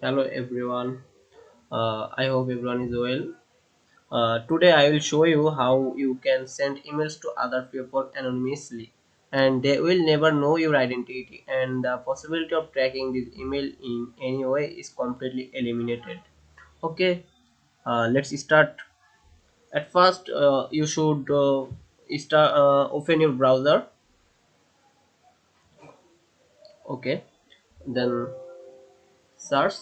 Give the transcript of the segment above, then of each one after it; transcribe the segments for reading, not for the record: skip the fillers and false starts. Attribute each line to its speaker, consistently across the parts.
Speaker 1: Hello everyone. I hope everyone is well. Today I will show you how you can send emails to other people anonymously and they will never know your identity, and the possibility of tracking this email in any way is completely eliminated. Okay, let's start. At first you should open your browser. Okay, then search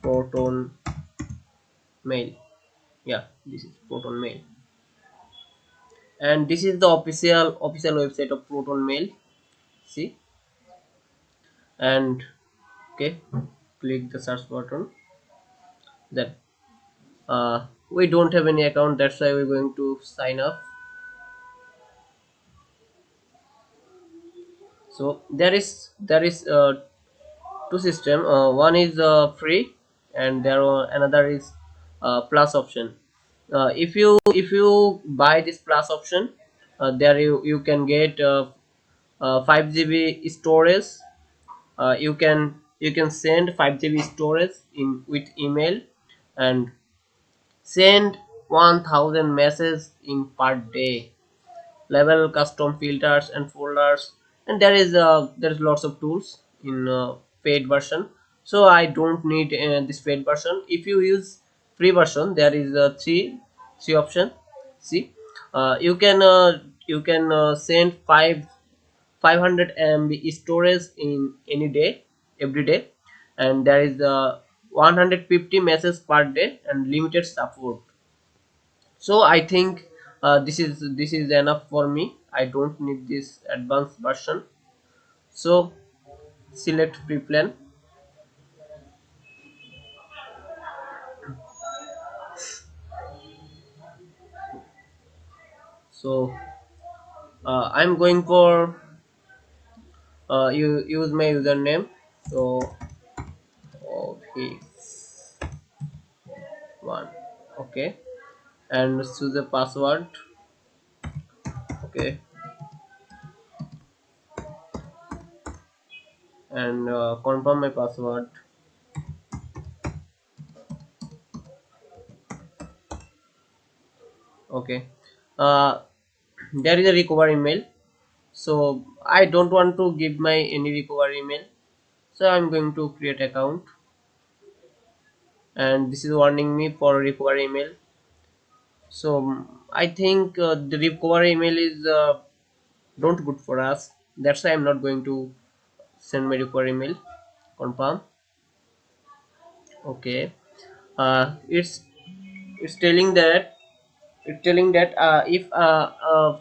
Speaker 1: Proton Mail. Yeah, this is Proton Mail, and this is the official website of Proton Mail. See, and okay, click the search button. That we don't have any account, that's why we're going to sign up. So there is two system. One is free, and another is plus option. If you buy this plus option, there you can get 5 GB storage. You can send 5 GB storage in with email, and send 1000 messages in per day. Level custom filters and folders, and there is lots of tools in paid version. So I don't need this paid version. If you use free version, there is three option. See, you can send 500 MB storage in any day, every day, and there is 150 messages per day and limited support. So I think this is enough for me. I don't need this advanced version. So select free plan. So I'm going for you use my username. So okay, one, okay, and choose the password. Okay, and confirm my password. Okay, uh, there is a recover email. So I don't want to give my any recover email, so I'm going to create account, and this is warning me for recover email. So I think the recover email is don't good for us. That's why I'm not going to send my recover email. Confirm. Okay, it's telling that if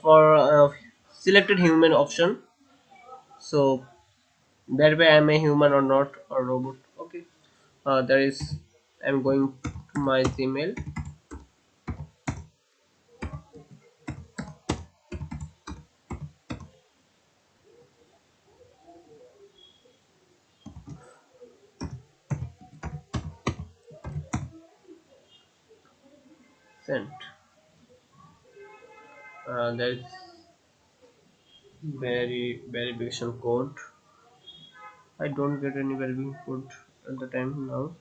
Speaker 1: for selected human option, so that way I'm a human or not or robot. Okay, there is, I'm going to my email. Sent. There is verification code. I don't get any well-being food at the time now.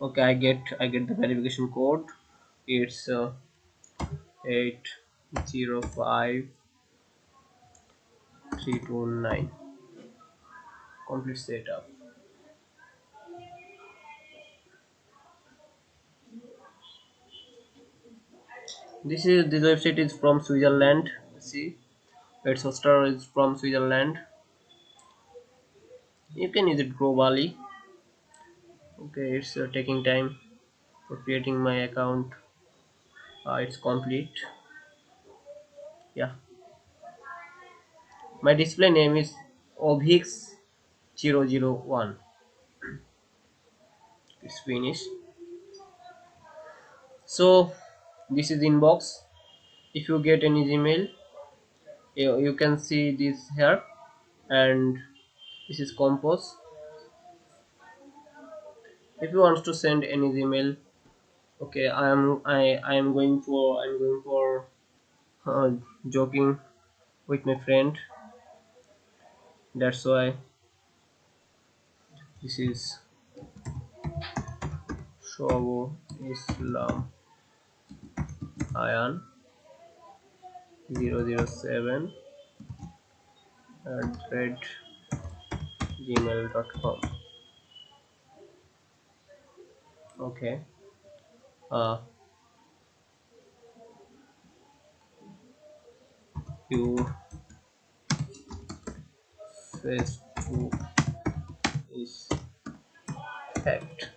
Speaker 1: Okay, I get the verification code. It's 805329. Complete setup. This website is from Switzerland. See, its hoster is from Switzerland. You can use it globally. Okay, it's taking time for creating my account. It's complete. Yeah, my display name is Obix001. It's finished. So this is inbox. If you get any Gmail, you can see this here, and this is compose. If you want to send any Gmail, okay, I am going for uh, joking with my friend. That's why this is Shobo Islam Ayan 007 at gmail.com. Okay. Uh, you Facebook is hacked.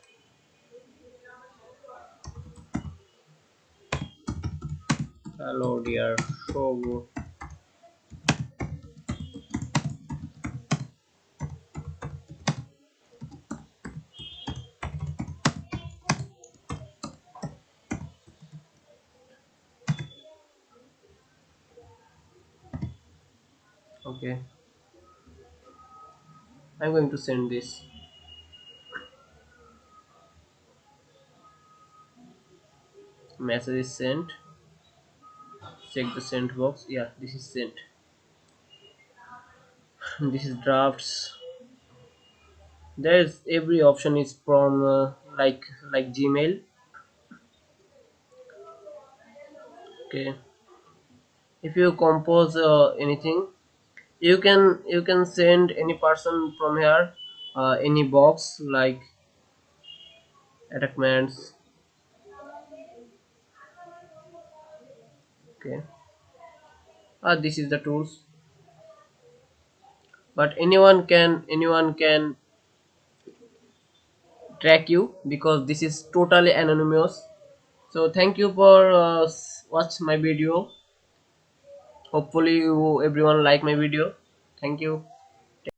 Speaker 1: Hello, dear Shogo. Okay, I'm going to send this. Message is sent. Check the sent box. Yeah, this is sent. This is drafts. There's every option is from like Gmail. Okay, if you compose anything, you can send any person from here, any box like attachments. Okay, this is the tools, but anyone can track you because this is totally anonymous. So thank you for watch my video. Hopefully everyone like my video. Thank you.